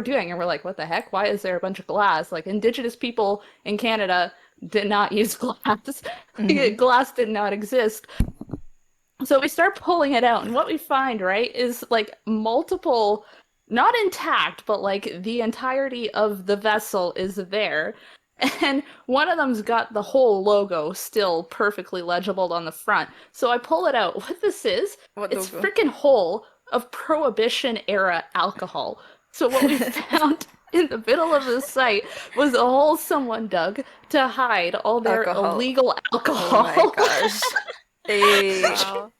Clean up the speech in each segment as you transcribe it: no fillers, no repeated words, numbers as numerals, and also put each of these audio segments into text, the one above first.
doing. And we're like, what the heck? Why is there a bunch of glass? Like, indigenous people in Canada did not use glass. Mm-hmm. Glass did not exist. So we start pulling it out, and what we find, right, is like multiple, not intact, but like the entirety of the vessel is there. And one of them's got the whole logo still perfectly legible on the front. So I pull it out. What this is, What it's logo? freaking whole of Prohibition era alcohol. So what we found in the middle of the site was a hole someone dug to hide all their Alcohol. illegal Oh my alcohol. gosh. Hey, Wow.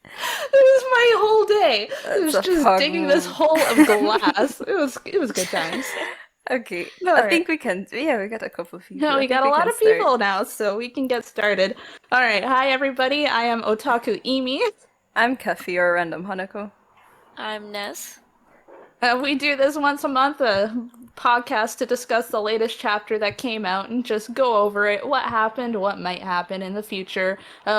It was my whole day. It that's was a just pug digging this move. hole of glass. It was good times. Okay, All I right. think we can. Yeah, we got a couple of people. No, I we think got a we lot can of start. people now, so we can get started. All right. Hi, everybody. I am Otaku Imi. I'm Kafi or Random Hanako. I'm Ness. We do this once a month, a podcast to discuss the latest chapter that came out and just go over it, what happened, what might happen in the future.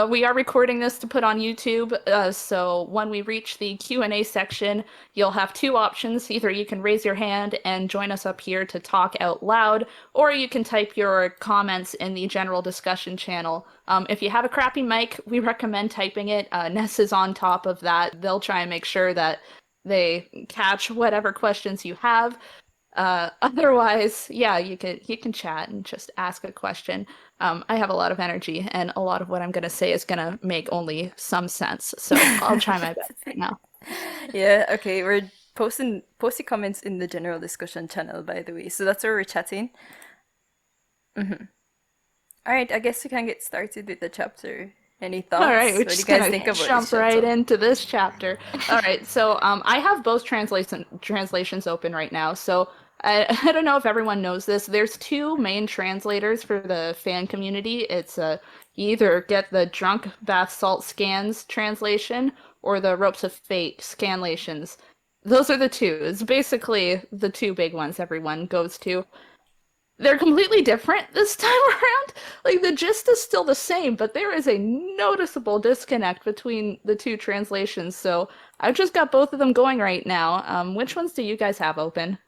We are recording this to put on YouTube, so when we reach the Q&A section, you'll have two options. Either you can raise your hand and join us up here to talk out loud, or you can type your comments in the general discussion channel. If you have a crappy mic, we recommend typing it. Ness is on top of that. They'll try and make sure that they catch whatever questions you have. Otherwise, yeah, you can chat and just ask a question. I have a lot of energy, and a lot of what I'm gonna say is gonna make only some sense. So I'll try my best right now. Yeah, okay, we're posting comments in the general discussion channel, by the way. So that's where we're chatting. All right, I guess we can get started with the chapter. Any All right, thoughts? we're What do you just guys gonna think about this jump right chapter? into this chapter. All right, so I have both translations open right now. So I don't know if everyone knows this. There's two main translators for the fan community. It's you either get the Drunk Bath Salt Scans translation or the Ropes of Fate scanlations. Those are the two. It's basically the two big ones everyone goes to. They're completely different this time around. Like the gist is still the same, but there is a noticeable disconnect between the two translations. So I've just got both of them going right now. Which ones do you guys have open?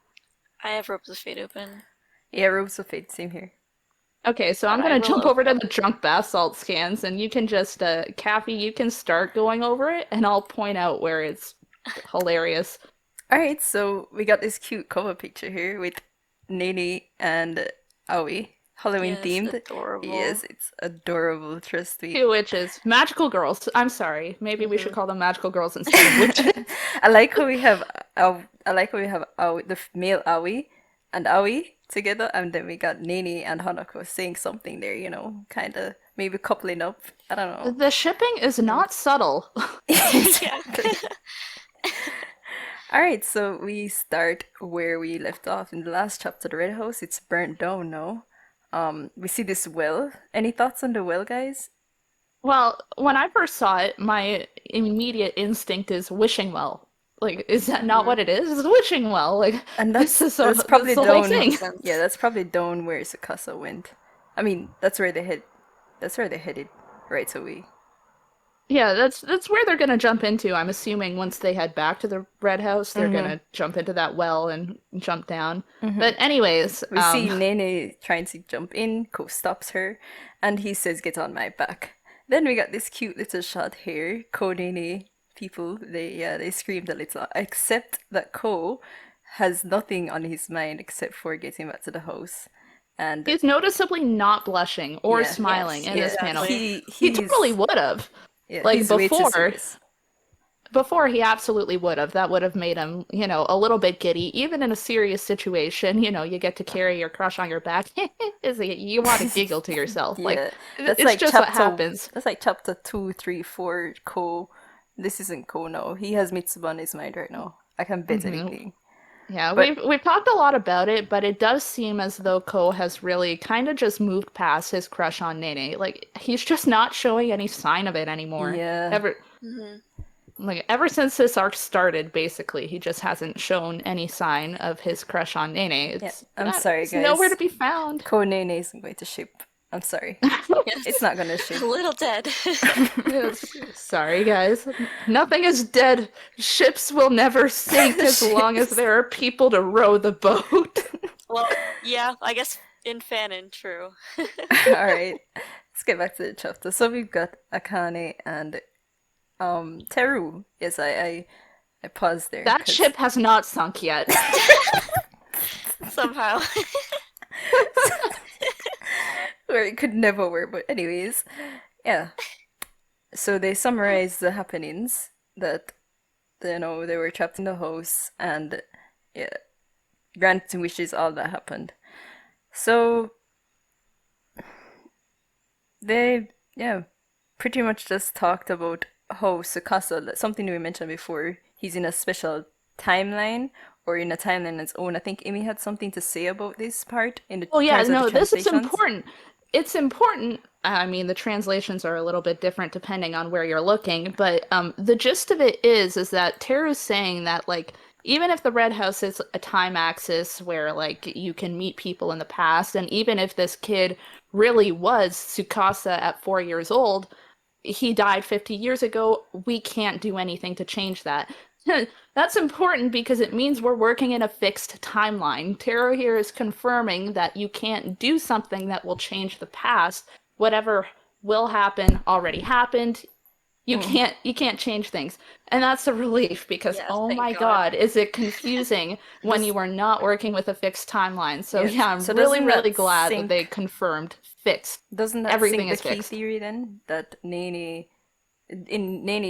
I have Ropes of Fate open, Yeah, Robes of Fate, same here. Okay, so but I'm I gonna will jump over open to up. the drunk bath salt scans, and you can just, Kathy, you can start going over it, and I'll point out where it's hilarious. All right, so we got this cute cover picture here with Nene and Aoi, Halloween Yes, themed. adorable. Yes, it's adorable, trust me. Two witches, magical girls. I'm sorry, maybe we should Hmm. call them magical girls instead of witches. I like how we have I like how we have Aoi, the male Aoi and Aoi together, and then we got Nene and Hanako saying something there, kind of maybe coupling up. I don't know. The shipping is Hmm. not subtle. Yeah. Exactly. All right, so we start where we left off in the last chapter, the Red House. It's burnt down now. We see this well. Any thoughts on the well, guys? Well, when I first saw it, my immediate instinct is wishing well. Like, is that not what Hmm. it is? It's wishing well. Like, And this is that's this probably is the whole Makes down. more thing. Yeah, sense. that's probably down where Sakasa went. I mean, that's where they head. That's where they headed, right? So we. Yeah, that's where they're gonna jump into. I'm assuming once they head back to the Red House, they're Mm-hmm. gonna jump into that well and jump down. Mm-hmm. But anyways, We see Nene trying to jump in. Ko stops her, and he says, "Get on my back." Then we got this cute little shot here. Ko Nene people, they screamed a little, except that Ko has nothing on his mind except for getting back to the house. And he's noticeably not blushing or yeah, smiling Yes, in yeah, this panel. exactly. He totally would have. Like he's way too before, serious. Before he absolutely would have. That would have made him, a little bit giddy. Even in a serious situation, you get to carry your crush on your back. You want to giggle to yourself. Like, Yeah, that's it's like just what chapter. happens. That's like chapter 2, 3, 4. Ko. This isn't Ko now. He has Mitsuba on his mind right now. I can bet hmm anything. Yeah, But we've talked a lot about it, but it does seem as though Ko has really kind of just moved past his crush on Nene. Like he's just not showing any sign of it anymore. yeah, Ever Hmm. like ever since this arc started, basically, he just hasn't shown any sign of his crush on Nene. yeah. It's I'm sorry, it's nowhere to guys. be found. Ko Nene isn't going to ship. I'm sorry. It's Yes. not gonna He's ship. a little dead. Yes. Sorry, guys. Nothing is dead. Ships will never sink as long as Ships. there are people to row the boat. Well, yeah, I guess in fanon, true. All right, let's get back to the chapter. So we've got Akane and Teru. Yes, I paused there That because ship has not sunk yet. Somehow. where it could never work. But anyways, yeah. So they summarize the happenings that they were trapped in the house and yeah, granting wishes, all that happened. So they pretty much just talked about how Sukasa, something we mentioned before, he's in a special timeline or in a timeline on its own. I think Amy had something to say about this part in the Oh yeah, terms of the no, this is translations. important. It's important. I mean, the translations are a little bit different depending on where you're looking, but the gist of it is that Teru's saying that like even if the Red House is a time axis where like you can meet people in the past, and even if this kid really was Tsukasa at 4 years old, he died 50 years ago. We can't do anything to change that. That's important because it means we're working in a fixed timeline. Taro here is confirming that you can't do something that will change the past. Whatever will happen already happened. Mm. You can't change things. And that's a relief because Yeah, oh thank my God. God, is it confusing when Does you are not working with a fixed timeline. So yes. yeah, I'm So really, doesn't really that glad that they sync? confirmed fixed. Doesn't that Everything sink the is key fixed. theory then that Nene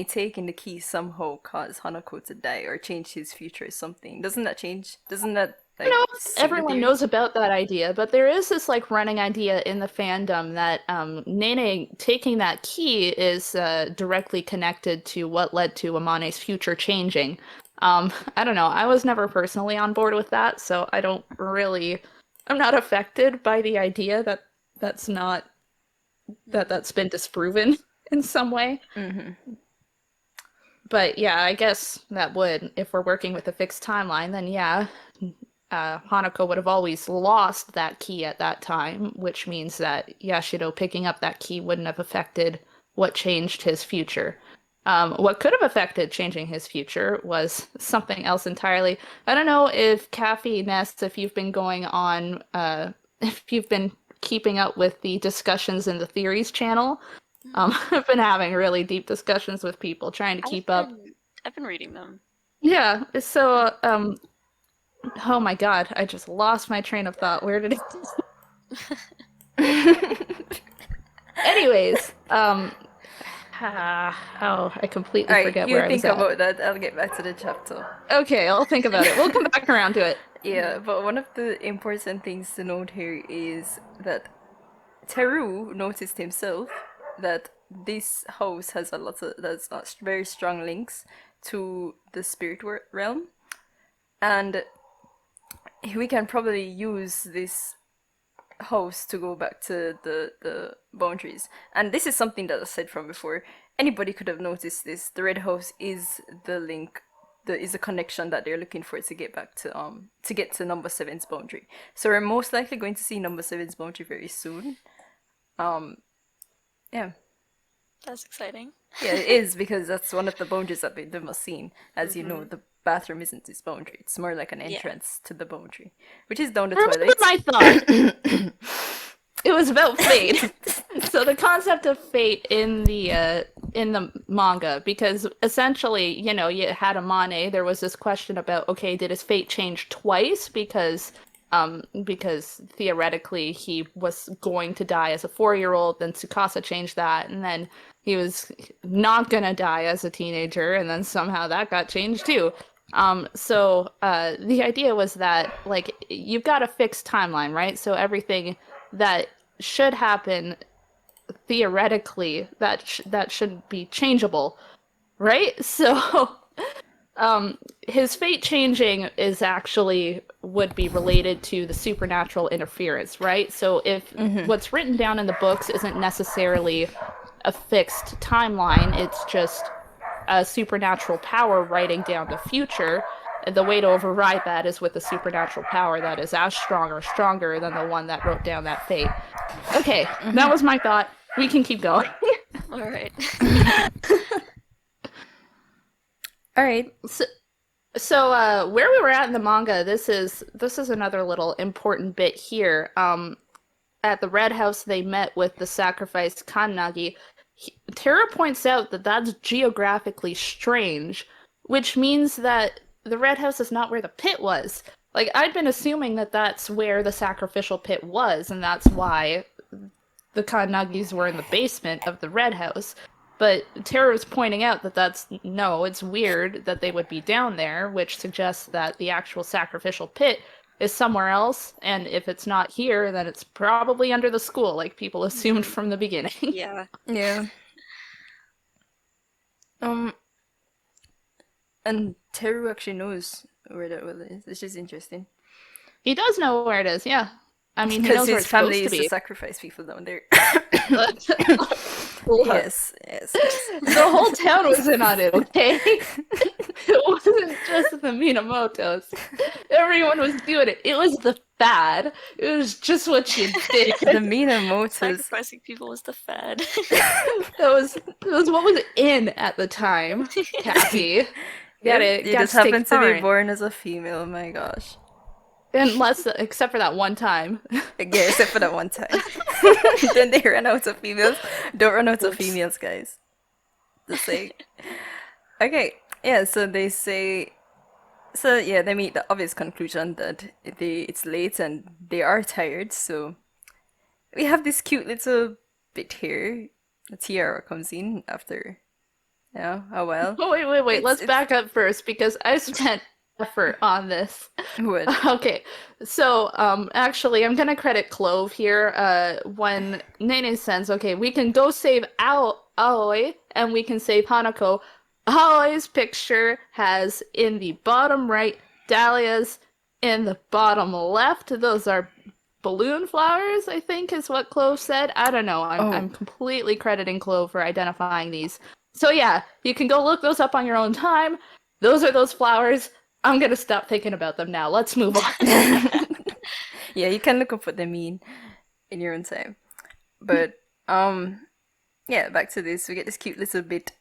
taking the key somehow caused Hanako to die or change his future or something? Doesn't that change? Doesn't that Don't like know if sink the everyone theory? knows about that idea, but there is this like running idea in the fandom that Nene taking that key is directly connected to what led to Amane's future changing. I don't know. I was never personally on board with that, so I don't really. I'm not affected by the idea that that's not that's been disproven in some way. Mm-hmm. But yeah, I guess that would, if we're working with a fixed timeline, then yeah, Hanako would have always lost that key at that time, which means that Yashido picking up that key wouldn't have affected what changed his future. What could have affected changing his future was something else entirely. I don't know if Kathy Nest, if you've been going on, if you've been keeping up with the discussions in the Theories channel. Mhm. I've been having really deep discussions with people trying to I've keep up. been I've been reading them. Yeah, so oh my God, I just lost my train of thought. Where did it? Anyways, oh, I completely All right, forget you where I was think at. about that. I'll get back to the chapter. Okay, I'll think about it. We'll come back around to it. Yeah, but one of the important things to note here is that Teru noticed himself that this house has a lot of very strong links to the realm, and we can probably use this house to go back to the boundaries. And this is something that I said from before. Anybody could have noticed this. The red house is the link, is the connection that they're looking for to get to number seven's boundary. So we're most likely going to see number seven's boundary very soon. Um, yeah. That's exciting. Yeah, it is because that's one of the boundaries that they've never seen. As you know, Hmm. the bathroom isn't this boundary. It's more like an Yeah. entrance to the boundary, which is down the Remember toilets. my thought. It was about fate. So the concept of fate in the manga, because essentially, you know, you had a Mane, there was this question about, okay, did his fate change twice? Because theoretically he was going to die as a 4-year-old, then Tsukasa changed that, and then he was not gonna die as a teenager, and then somehow that got changed too. So the idea was that like you've got a fixed timeline, right? So everything that should happen theoretically that should be changeable, right? So his fate changing is actually would be related to the supernatural interference, right? So if Mm-hmm. what's written down in the books isn't necessarily a fixed timeline, it's just a supernatural power writing down the future. The way to override that is with a supernatural power that is as strong or stronger than the one that wrote down that fate. Okay, that was my thought. We can keep going. All right. All right. So, So where we were at in the manga, this is another little important bit here. At the Red House, they met with the sacrificed Kannagi. Tara points out that that's geographically strange, which means that the Red House is not where the pit was. Like, I'd been assuming that that's where the sacrificial pit was, and that's why the Kannagis were in the basement of the Red House. But Tara was pointing out that no, it's weird that they would be down there, which suggests that the actual sacrificial pit is somewhere else, and if it's not here, then it's probably under the school, like people assumed from the beginning. Yeah. Yeah. Um, and Teru actually knows where that well is, which is interesting. He does know where it is, yeah. I mean, he Because knows where his it's family supposed used to to be. sacrifice people down there. Look, Yes, yes. the whole town was in on it, okay? It wasn't just the Minamotos. Everyone was doing it. It was the fad. It was just what you did. The Minamotos. Sacrificing people was the fad. That was what was in at the time. Kathy. Get it? You Gotta just stay happen to be current. born as a female, my gosh. Except for that one time. Yeah, except for that one time. Then they ran out of females. Don't run out of Oops. females, guys. Just say. Okay, yeah, so they say. So yeah, they meet the obvious conclusion that it's late and they are tired, so we have this cute little bit here. The tiara comes in after, a while. Oh, wait. It's- Let's it's- back up first because I spent effort on this. What? Okay, so actually, I'm gonna credit Clove here. When Nene says, "Okay, we can go save Aoi and we can save Hanako." Aoi's picture has in the bottom right, Dahlia's in the bottom left. Those are balloon flowers, I think, is what Clove said. I don't know. Oh. I'm completely crediting Clove for identifying these. So yeah, you can go look those up on your own time. Those are those flowers. I'm gonna stop thinking about them now. Let's move on. Yeah, you can look up what they mean in your own time. But yeah, back to this. We get this cute little bit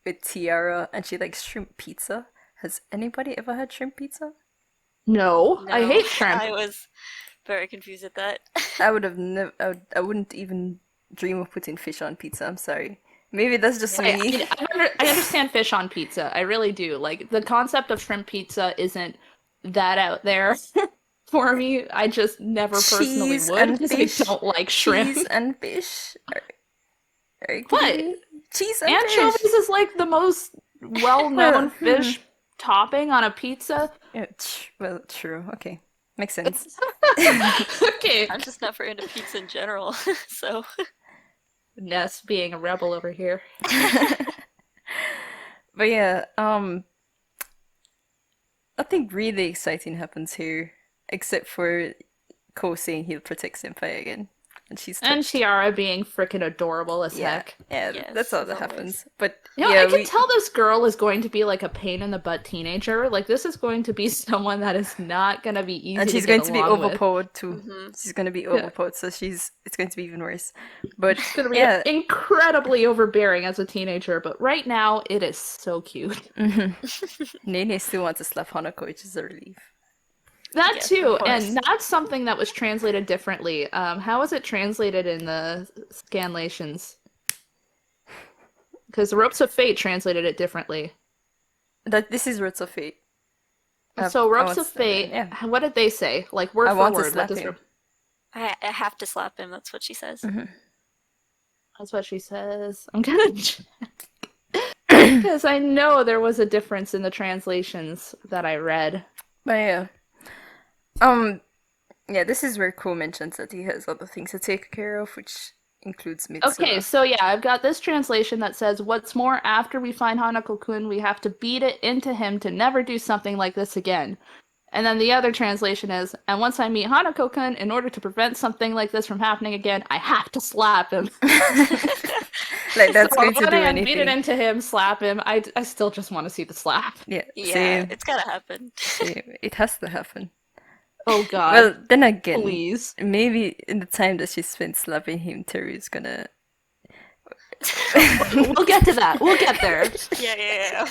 with Tiara, and she likes shrimp pizza. Has anybody ever had shrimp pizza? No, I No, hate shrimp. I was very confused at that. I would have never. I wouldn't even dream of putting fish on pizza. I'm sorry. Maybe that's just me. I understand fish on pizza. I really do. Like, the concept of shrimp pizza isn't that out there for me. I just never personally Cheese would and because I fish. don't like shrimp. Cheese and fish. Are you What? kidding me? Cheese and Anchovies fish. is like the most well-known Hmm. fish topping on a pizza. Yeah, well, true. Okay, makes sense. Okay. I'm just never into pizza in general, so Ness being a rebel over here. But yeah, nothing really exciting happens here, except for Ko saying he'll protect Senpai again, and she's And touched. Tiara being freaking adorable as Yeah, heck. yeah, Yes, that's all as that always. happens. But You know, yeah, I can tell this girl is going to be like a pain in the butt teenager. Like, this is going to be someone that is not going to be easy and she's to going get to be along with. overpowered too. Mhm. She's going to be overpowered, so it's going to be even worse. But It's going to be yeah, incredibly overbearing as a teenager, but right now it is so cute. Nene still wants to slap Hanako, which is a relief. That Yes, too, of course. and that's something that was translated differently. How was it translated in the scanlations? Because Ropes of Fate translated it differently. That this is Words of Fate. So I Ropes want of to- Fate, yeah. what did they say? Like word I for want to word, what slap does him. I have to slap him. That's what she says. That's what she says. I'm gonna check. Because I know there was a difference in the translations that I read. But yeah. Yeah, this is where Ko mentions that he has other things to take care of, which includes Mitsuha. Okay, so yeah, I've got this translation that says, "What's more, after we find Hanako-kun, we have to beat it into him to never do something like this again." And then the other translation is, "And once I meet Hanako-kun, in order to prevent something like this from happening again, I have to slap him." Like that's So going to when do I beat it anything. into him, slap him. I still just want to see the slap. Yeah, Yeah, same, it's gotta happen. same. It has to happen. Oh god, Well, then again, please. maybe in the time that she spent slapping him, Teru's gonna We'll get to that. We'll get there. Yeah.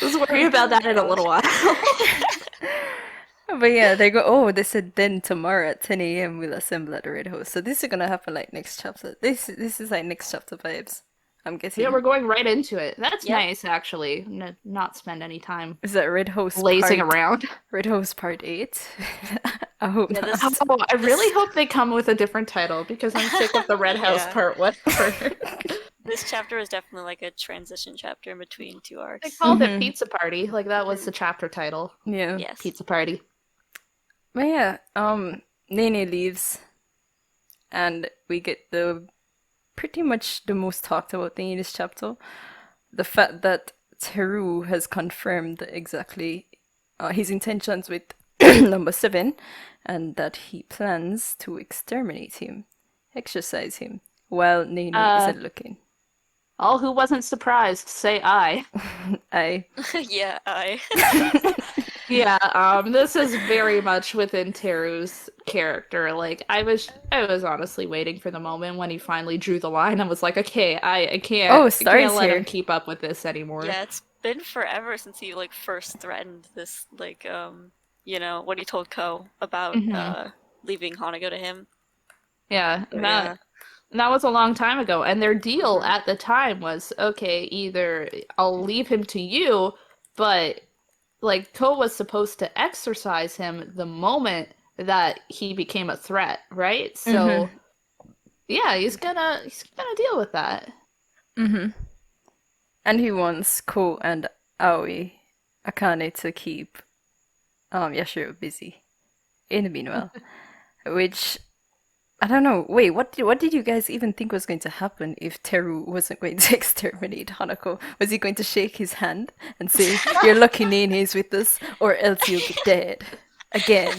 Let's worry about that in a little while. But yeah, they go, oh, they said then tomorrow at 10 a.m. we'll assemble at the Red House. So this is gonna happen like next chapter. This is like next chapter vibes. I'm guessing. Yeah, we're going right into it. That's Yep. nice, actually. Not spend any time Is that Red House lazing part, around. Red House Part 8? I hope Yeah, not. this- Oh, I really hope they come with a different title because I'm sick of the Red House Yeah. part whatever. This chapter is definitely like a transition chapter in between two They arcs. called it Pizza Party. Like that was the chapter title. Yeah. Yes. Pizza Party. But yeah, Nene leaves, and we get the pretty much the most talked about thing in this chapter. The fact that Teru has confirmed exactly his intentions with number 7, and that he plans to exterminate him, exercise him, while Nene isn't looking. All who wasn't surprised, say I. Yeah, Yeah, this is very much within Teru's character. Like I was honestly waiting for the moment when he finally drew the line and was like, okay, I can't, Oh, I Star's can't let here. him keep up with this anymore. yeah. It's been forever since he like first threatened this, like, when he told Ko about leaving Hanako to him. Yeah, So, that was a long time ago. And their deal at the time was, okay, either I'll leave him to you, but like Ko was supposed to exercise him the moment that he became a threat, right? So yeah, he's gonna deal with that. And he wants Ko and Aoi Akane to keep Yashiro busy in the meanwhile. Which I don't know. Wait, what did you guys even think was going to happen if Teru wasn't going to exterminate Hanako? Was he going to shake his hand and say, "You're lucky Nene's with us, or else you'll be dead again"?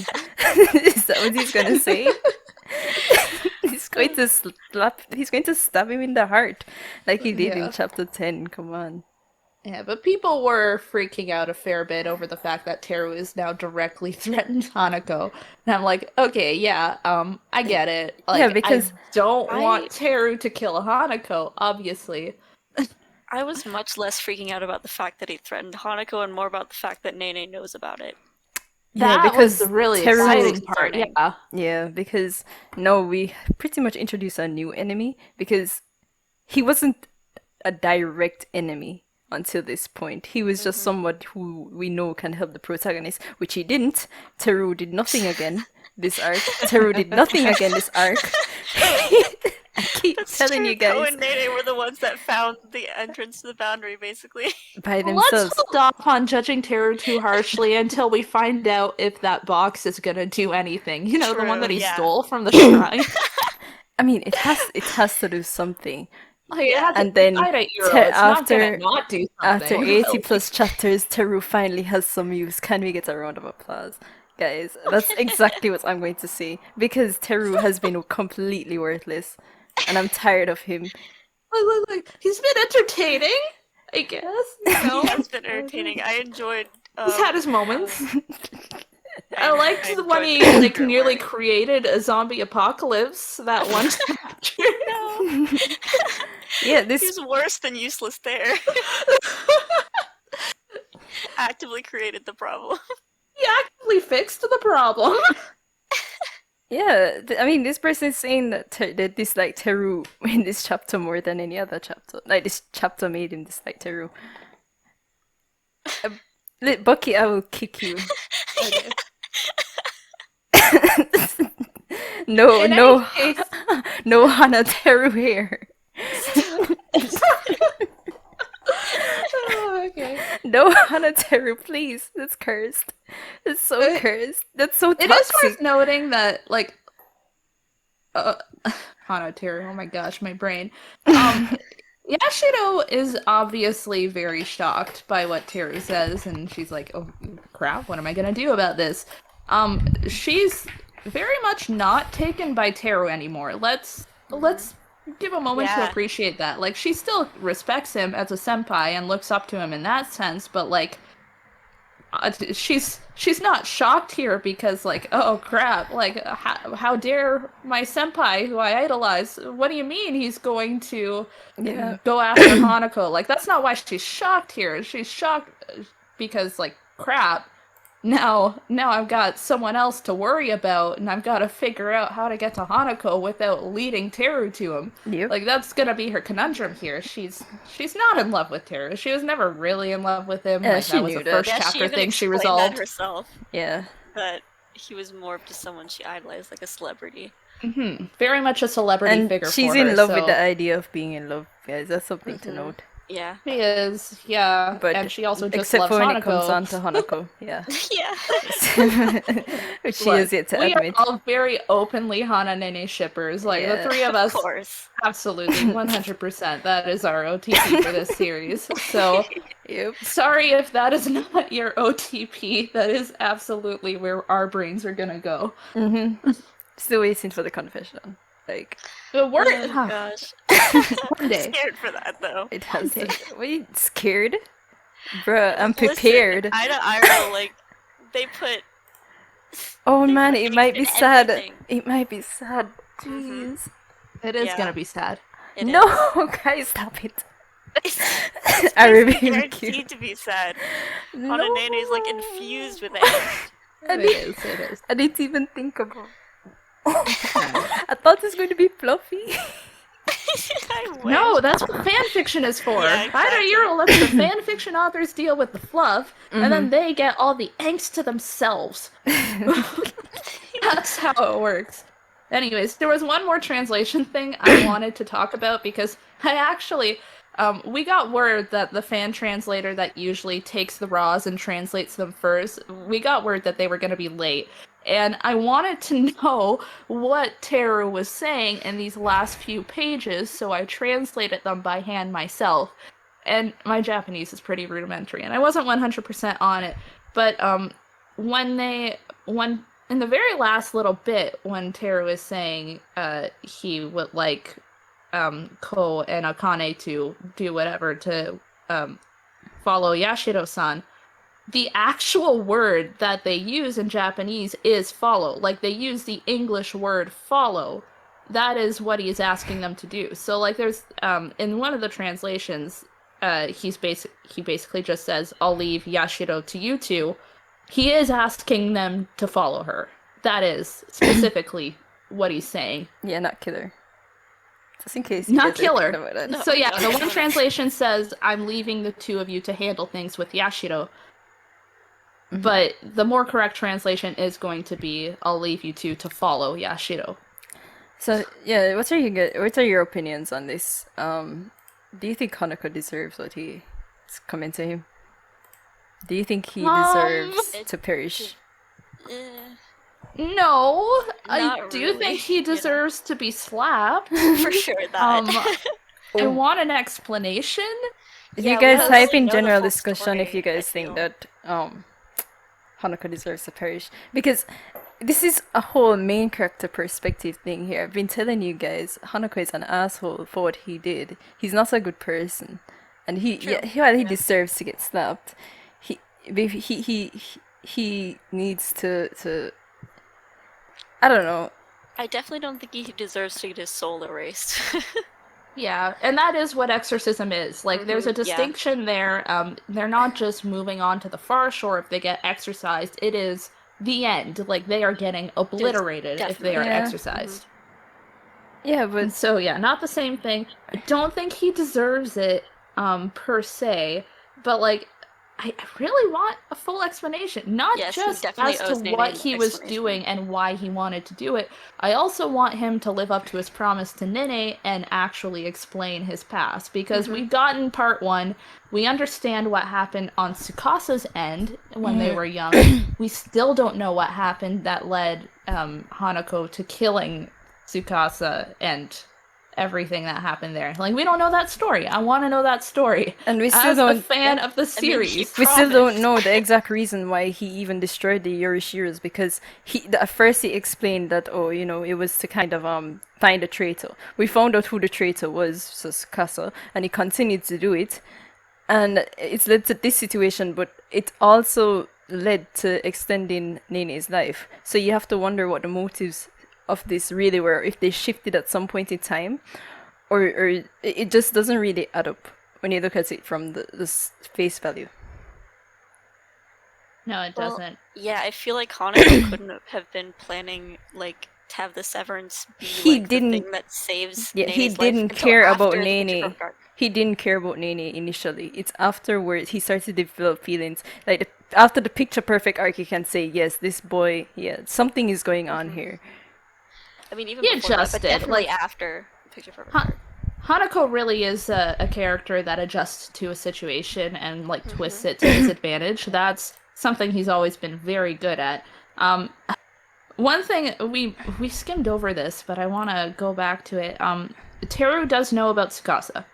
Is that what he's gonna say? He's going to slap. He's going to stab him in the heart, like he did in Yeah. chapter 10. Come on. Yeah, but people were freaking out a fair bit over the fact that Teru is now directly threatened Hanako. And I'm like, okay, yeah, I get it. Like, Yeah, because I don't I- want Teru to kill Hanako, obviously. I was much less freaking out about the fact that he threatened Hanako and more about the fact that Nene knows about it. That was the really Teru- exciting part, Concerning. yeah. Yeah, because no, we pretty much introduced a new enemy because he wasn't a direct enemy until this point. He was just someone who we know can help the protagonist, which he didn't. Teru did nothing again this arc. Teru did nothing again this arc. I keep telling you Ko guys and Nene were the ones that found the entrance to the boundary, basically. by Let's themselves. hold off on judging Teru too harshly until we find out if that box is gonna do anything. You know, the one True, that he yeah. stole from the shrine. I mean, it has to do something. Like, it had to And then fight at Euro. te- It's not after- gonna not do After something. 80 plus chapters, Teru finally has some use. Can we get a round of applause? Guys, that's exactly what I'm going to say. Because Teru has been completely worthless. And I'm tired of him. Like, he's been entertaining, I guess. You know? He has been entertaining. I enjoyed. He's had his moments. I I liked enjoyed when he the like character nearly work. created a zombie apocalypse that one chapter. No, Yeah, this he's worse than useless there. Actively created the problem. He actively fixed the problem. Yeah, I mean, this person is saying that they dislike Teru in this chapter more than any other chapter. Like, this chapter made him dislike Teru. Bucky, I will kick you. No, In no, any case- no Hana Teru here. Oh, okay. No Hana Teru, please. That's cursed. That's so cursed. That's so It is toxic. worth noting that, like, Hana Teru, oh my gosh, my brain. Yashiro is obviously very shocked by what Teru says, and she's like, oh crap, what am I gonna do about this? She's very much not taken by Teru anymore. Let's give a moment to Yeah. appreciate that. Like, she still respects him as a senpai and looks up to him in that sense, but like, she's not shocked here because like, oh crap, like how dare my senpai who I idolize, what do you mean he's going to Yeah. go after Hanako? Like that's not why she's shocked here. She's shocked because like crap, now I've got someone else to worry about, and I've got to figure out how to get to Hanako without leading Teru to him. Yep. Like that's gonna be her conundrum here. She's not in love with Teru. She was never really in love with him. Yeah, Like she that was knew the that. first Yeah, she chapter even thing she explained resolved. that herself. Yeah. That he was more of just someone she idolized, like a celebrity. Very much a celebrity And figure she's for her. in love so with the idea of being in love, guys. That's something to note. Yeah. she is, yeah. But And she also just except loves for when Hanako. it comes on to Hanako, yeah. Yeah. Which she Look, has yet to we admit. are all very openly Hana Nene shippers. Like Yeah. the three of Of us, course. absolutely, 100%. That is our OTP for this series. So Yep. sorry if that is not your OTP. That is absolutely where our brains are gonna go. Still waiting for the confession. Like, But we're Oh gosh. one I'm day. scared for that though. it has to. Were you scared? Bruh, I'm Listen, prepared. AidaIro, like, they put Oh they man, put it might faith be in sad. everything. It might be sad. Jeez. It is Yeah. gonna be sad. It No, is. guys, stop it. It's I basically rebuke you. guaranteed to be sad. No. Hananene is like infused with angst. It is. I didn't even think about. I thought it was going to be fluffy. I wish. No, that's what fan fiction is for. Yeah, exactly. AidaIro lets the fan fiction authors deal with the fluff, and then they get all the angst to themselves. That's how it works. Anyways, there was one more translation thing I wanted to talk about because I actually, we got word that the fan translator that usually takes the raws and translates them first, we got word that they were going to be late. And I wanted to know what Teru was saying in these last few pages, so I translated them by hand myself. And my Japanese is pretty rudimentary, and I wasn't 100% on it. But when in the very last little bit, when Teru is saying he would like Ko and Akane to do whatever to follow Yashiro-san, the actual word that they use in Japanese is follow. Like, they use the English word follow. That is what he's asking them to do. So, like, there's, in one of the translations, he basically just says, I'll leave Yashiro to you two. He is asking them to follow her. That is specifically what he's saying. Yeah, not killer. Just in case. You Not guys are killer. thinking about it. So yeah, the one translation says, I'm leaving the two of you to handle things with Yashiro. But the more correct translation is going to be, I'll leave you two to follow Yashiro. So yeah, what are your opinions on this? Do you think Hanako deserves what he's coming to him? Do you think he deserves to perish? No, I Not do really, think he you know. deserves to be slapped. For sure that. I want an explanation. If Yeah, you guys let us type in know the general full discussion if story, you guys I think feel. that Hanako deserves to perish, because this is a whole main character perspective thing here. I've been telling you guys, Hanako is an asshole for what he did. He's not a good person, and he deserves to get slapped. He needs to I don't know. I definitely don't think he deserves to get his soul erased. Yeah, and that is what exorcism is. Like, there's a Mhm, yeah. distinction there. They're not just moving on to the far shore if they get exorcised. It is the end. Like, they are getting obliterated if they are definitely. Yeah. exorcised. Yeah, And but so, yeah, not the same thing. I don't think he deserves it, per se. But, like, I really want a full explanation. Not Yes, he just definitely as owes to Nene what an he was explanation. doing and why he wanted to do it. I also want him to live up to his promise to Nene and actually explain his past. Because we've gotten part one. We understand what happened on Tsukasa's end when they were young. We still don't know what happened that led Hanako to killing Tsukasa and everything that happened there. Like, we don't know that story. I want to know that story. and we still As a don't fan of the I mean, series. he we still don't promised. know the exact reason why he even destroyed the Yorishiras, because at first he explained that, oh, you know, it was to kind of find a traitor. We found out who the traitor was, so Tsukasa, and he continued to do it, and it's led to this situation. But it also led to extending Nene's life. So you have to wonder what the motives of this really were, if they shifted at some point in time, or it just doesn't really add up when you look at it from the face value. No, it doesn't. Yeah, I feel like Hanako couldn't have been planning like to have the severance be the thing that saves. Yeah, he Nene's didn't life care until about after the Picture Nene. Perfect arc. He didn't care about Nene initially. It's afterwards he started to develop feelings. Like after the Picture Perfect arc, you can say, yes, this boy, something is going on here. I mean, even He before that, but adjusted, definitely like- after the Picture Perfect arc. Hanako really is a character that adjusts to a situation and like twists it to his advantage. That's something he's always been very good at. One thing we skimmed over this, but I want to go back to it. Teru does know about Tsukasa.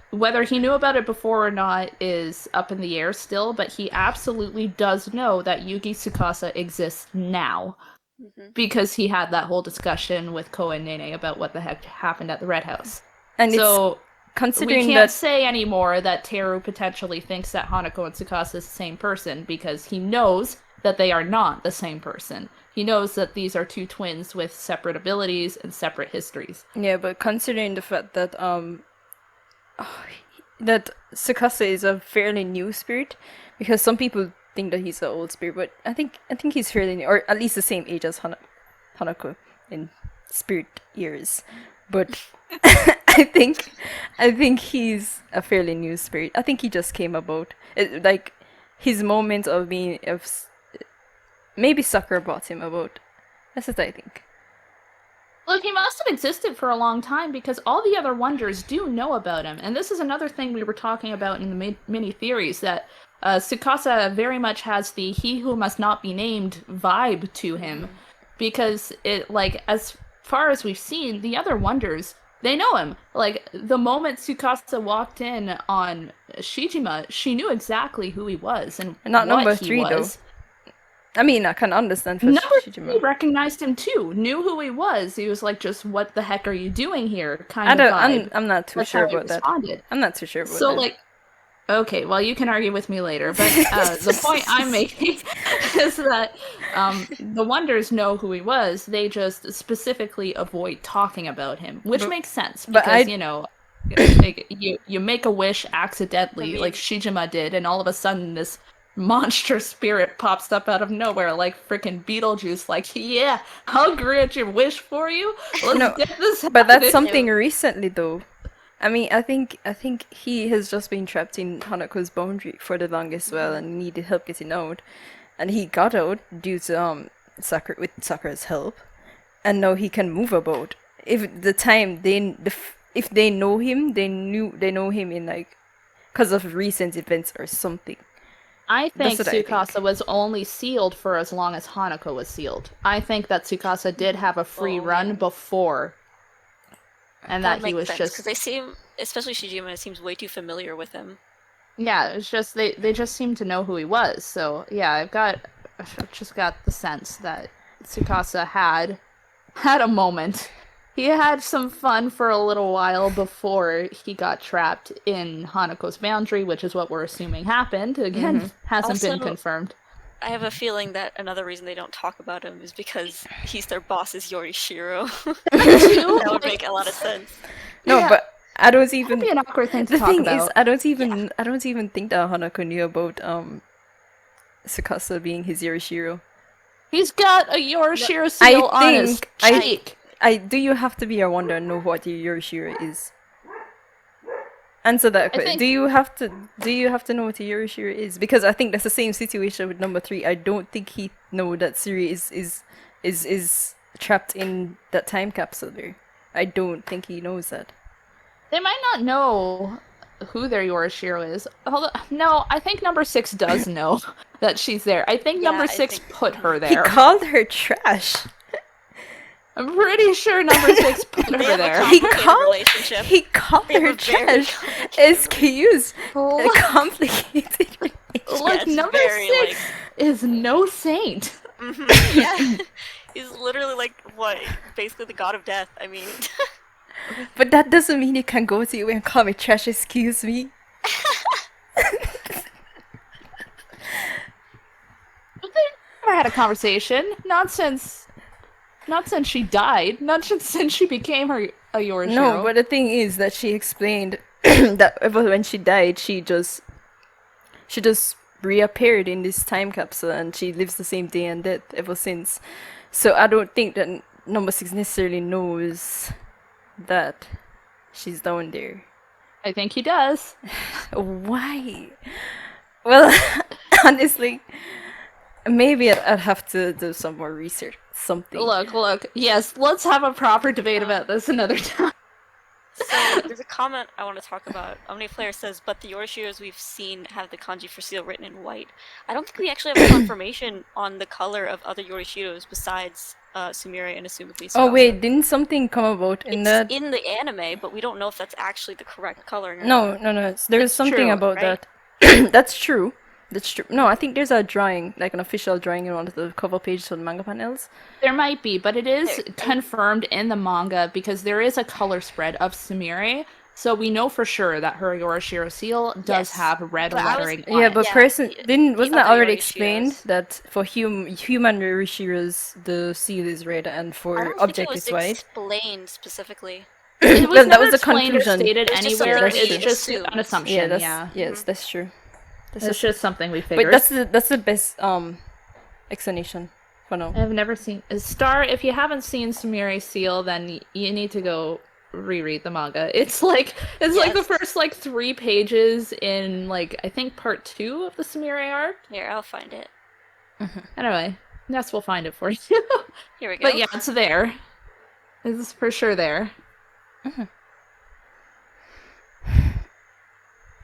Whether he knew about it before or not is up in the air still, but he absolutely does know that Yugi Tsukasa exists now. Because he had that whole discussion with Ko and Nene about what the heck happened at the Red House. And So it's considering we can't that say anymore that Teru potentially thinks that Hanako and Tsukasa is the same person because he knows that they are not the same person. He knows that these are two twins with separate abilities and separate histories. yeah, but considering the fact that that Tsukasa is a fairly new spirit, because some people think that he's an old spirit, but I think he's fairly new, or at least the same age as Hanako in spirit years. But I think he's a fairly new spirit. I think he just came about. Like his moment of being maybe Sakura brought him about. That's what I think. Look, he must have existed for a long time because all the other Wonders do know about him. And this is another thing we were talking about in the mini theories, that Tsukasa very much has the he who must not be named vibe to him. Because it, like, as far as we've seen, the other Wonders, they know him. Like, the moment Tsukasa walked in on Shijima, she knew exactly who he was and Not what number he 3 though. was. I mean, I can understand for Number Shijima. 3 recognized him too, knew who he was. He was like, just what the heck are you doing here? Kind of vibe. I'm not too That's sure how he about that. responded. I'm not too sure about So, that. like, okay, well, you can argue with me later, but the point I'm making is that the Wonders know who he was. They just specifically avoid talking about him, which makes sense because, you know, like, you make a wish accidentally, like Shijima did, and all of a sudden this monster spirit pops up out of nowhere like freaking Beetlejuice, like, yeah, I'll grant your wish for you. Let's get this But that's happening." something recently though. I mean, I think he has just been trapped in Hanako's boundary for the longest while and needed help getting out, and he got out due to Sakura's help, and now he can move about. If the time if they know him, they know him in like because of recent events or something. I think That's what I Tsukasa think. was only sealed for as long as Hanako was sealed. I think that Tsukasa did have a free run before, and that he was just because they seem, especially Shijima, seems way too familiar with him. yeah. It's just they just seem to know who he was. So yeah, I've just got the sense that Tsukasa had a moment. He had some fun for a little while before he got trapped in Hanako's boundary, which is what we're assuming happened. Again, hasn't been Also- confirmed. I have a feeling that another reason they don't talk about him is because he's their boss is Yorishiro. That would make a lot of sense. No, Yeah. but I don't That'd even. be an awkward thing to The talk thing about. is, I don't even think that Hanako knew about Tsukasa being his Yorishiro. He's got a Yorishiro seal on his cheek. Do you have to be a wonder and know what your Yorishiro is? Answer that question. think- Do you have to know what a Yorishiro is? Because I think that's the same situation with number 3. I don't think he know that Siri is trapped in that time capsule there. I don't think he knows that. They might not know who their Yorishiro is. Although, no, I think number 6 does know that she's there. I think Yeah, number I 6 think- put her He there. called her trash. I'm pretty sure number 6 put They her have a there. He complicated called relationship. he called They have her a very trash. complicated Excuse. Look, Complicated. look, it's number very, 6 is no saint. Yeah, he's literally like what, basically the god of death. I mean, But that doesn't mean you can go to you and call me trash, excuse me. had a conversation. Not since she died. Not since she became a Yorishiro. No, but the thing is that she explained that when she died, she just reappeared in this time capsule, and she lives the same day and death ever since. So I don't think that number 6 necessarily knows that she's down there. I think he does. Why? Well, honestly, maybe I'd have to do some more research. Something. Look. Yes, let's have a proper debate about this another time. So there's a comment I want to talk about. Omniplayer says, but the Yorishiros we've seen have the kanji for seal written in white. I don't think we actually have confirmation on the color of other Yorishiros besides Sumire and assumedly Tsukasa. Oh wait, didn't something come about in It's that? in the anime, but we don't know if that's actually the correct coloring. No. There's something true, about right? that. That's true. No, I think there's a drawing, like an official drawing in one of the cover pages of the manga panels. There might be, but it is confirmed in the manga because there is a color spread of Sumire, so we know for sure that her Yorishiro seal does Yes, have red but I was- lettering on Yeah, it. but Yeah, wasn't that other already Yorishiros. explained that for human Yorishiros the seal is red and I for don't object think it is was white? explained specifically. It was Well, that never was the explained or conclusion. stated It was just anywhere. something It's we just assumed. an assumption. Yes, that's true. It's just something we figured. But that's the best explanation for now. I've never seen Star. If you haven't seen Sumire Seal, then you need to go reread the manga. It's like the Yes. first 3 pages in I think part 2 of the Sumire arc. Here, I'll find it. Anyway, yes, we'll find it for you. Here we go. But yeah, it's there. It's for sure there.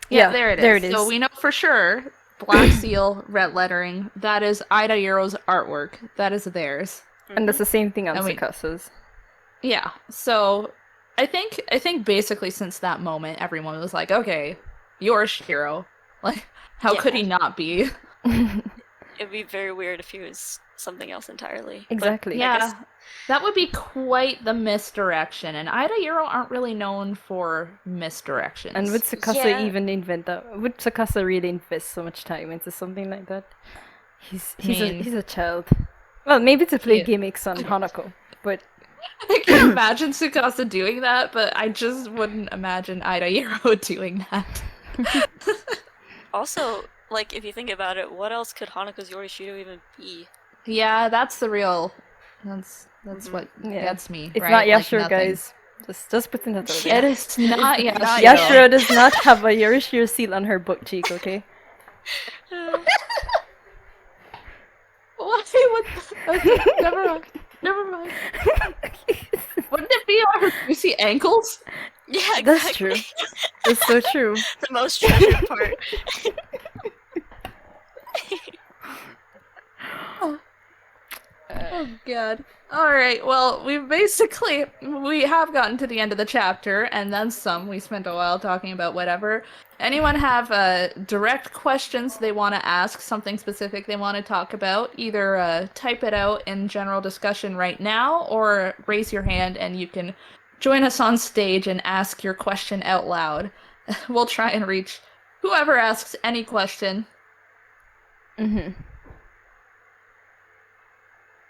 Yeah, there it is. there it is. So we know for sure black seal, red lettering. That is AidaIro's artwork. That is theirs. And that's the same thing on And we- Tsukasa's. Yeah. So I think basically since that moment everyone was like, okay, you're a Shiro. Like, how could he not be? It'd be very weird if he was something else entirely. Exactly. Yeah. guess- That would be quite the misdirection, and AidaIro aren't really known for misdirections. And would Tsukasa Yeah. even invent that? Would Tsukasa really invest so much time into something like that? He's a child. Well, maybe to play Yeah. gimmicks on Hanako, but I can imagine Tsukasa doing that, but I just wouldn't imagine AidaIro doing that. Also, if you think about it, what else could Hanako's Yorishiro even be? Yeah, that's the real. That's what Yeah. gets me. it's right? not Like, Yashiro, nothing. guys. Just putting that out It there. is not Yashiro. Yashiro does not have a Yorishiro seal on her butt cheek, okay? What? Okay, never mind. Wouldn't it be on her juicy ankles? Yeah, exactly. That's true. It's so true. The most treasured part. Oh god. Alright, well, we have gotten to the end of the chapter, and then some. We spent a while talking about whatever. Anyone have direct questions they want to ask, something specific they want to talk about, either type it out in general discussion right now, or raise your hand and you can join us on stage and ask your question out loud. We'll try and reach whoever asks any question. Mm-hmm.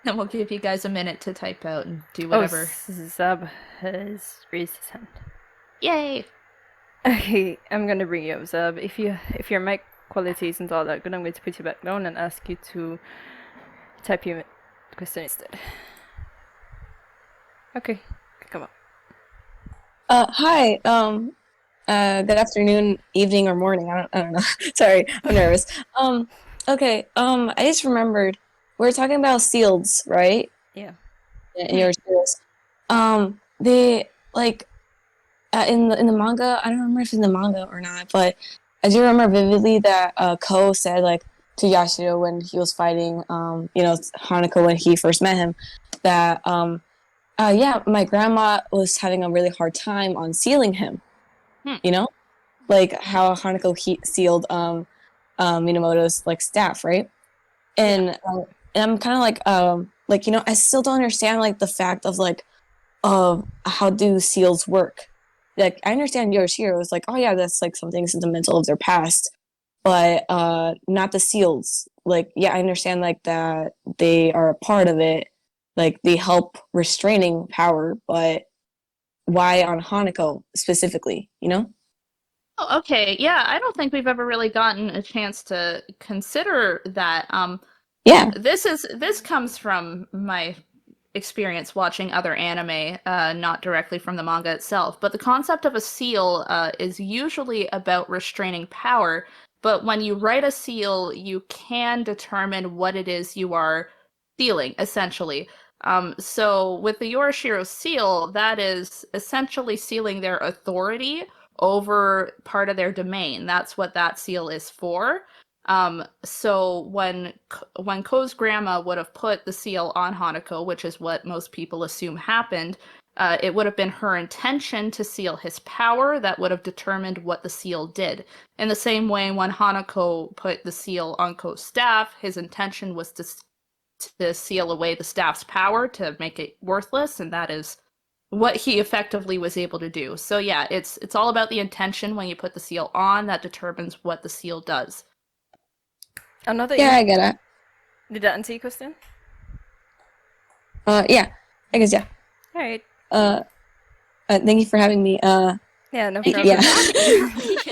And we'll give you guys a minute to type out and do Oh, whatever. Zab has raised his hand. Yay! Okay, I'm gonna bring you up, Zab. If your mic quality isn't all that good, I'm going to put you back down and ask you to type your question instead. Okay, come on. Hi. Good afternoon, evening, or morning. I don't know. Sorry, I'm nervous. Okay. I just remembered we were talking about seals, right? Yeah. In your seals. They in the manga. I don't remember if it's in the manga or not, but I do remember vividly that Ko said to Yashiro when he was fighting Hanako when he first met him that yeah, my grandma was having a really hard time on sealing him. You know, how Hanako sealed Minamoto's staff, right? And I'm kind of I still don't understand the fact of how do seals work. I understand Yorishiro is oh yeah, that's something sentimental of their past, but not the seals. Like, yeah, I understand like that they are a part of it, like they help restraining power, but why on Hanako specifically, you know? Oh, okay. Yeah, I don't think we've ever really gotten a chance to consider that. Yeah. This comes from my experience watching other anime, not directly from the manga itself. But the concept of a seal is usually about restraining power. But when you write a seal, you can determine what it is you are sealing, essentially. So with the Yorishiro seal, that is essentially sealing their authority over part of their domain. That's what that seal is for. So when Ko's grandma would have put the seal on Hanako, which is what most people assume happened, it would have been her intention to seal his power that would have determined what the seal did. In the same way, when Hanako put the seal on Ko's staff, his intention was to seal away the staff's power to make it worthless, and that is what he effectively was able to do. So yeah, it's all about the intention when you put the seal on that determines what the seal does. Another. Yeah, I get it. Did that answer your question? Yeah, I guess, yeah. All right. Thank you for having me. Yeah, no Thank problem. you Yeah.